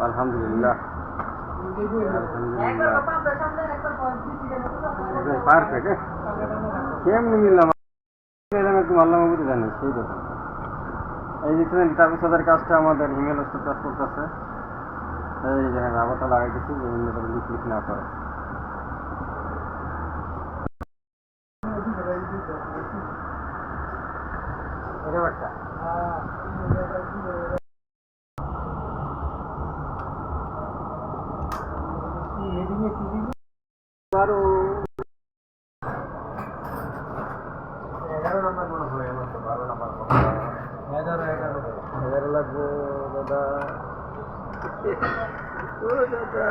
আলহামদুলিল্লাহ পারফেক্ট কেমনি মিললাম একটু আল্লাহ মতো জানি সেই কথা। এই যে তারপর কাজটা আমাদের ইমেল কাজ করতেছে, এই যে রাবারটা লাগাইতেছি যে লিক লিক না করে। আরো 11 নম্বর মনে হয়, আমার তো 12 নম্বর 11 লাগবো দাদা। ও দাদা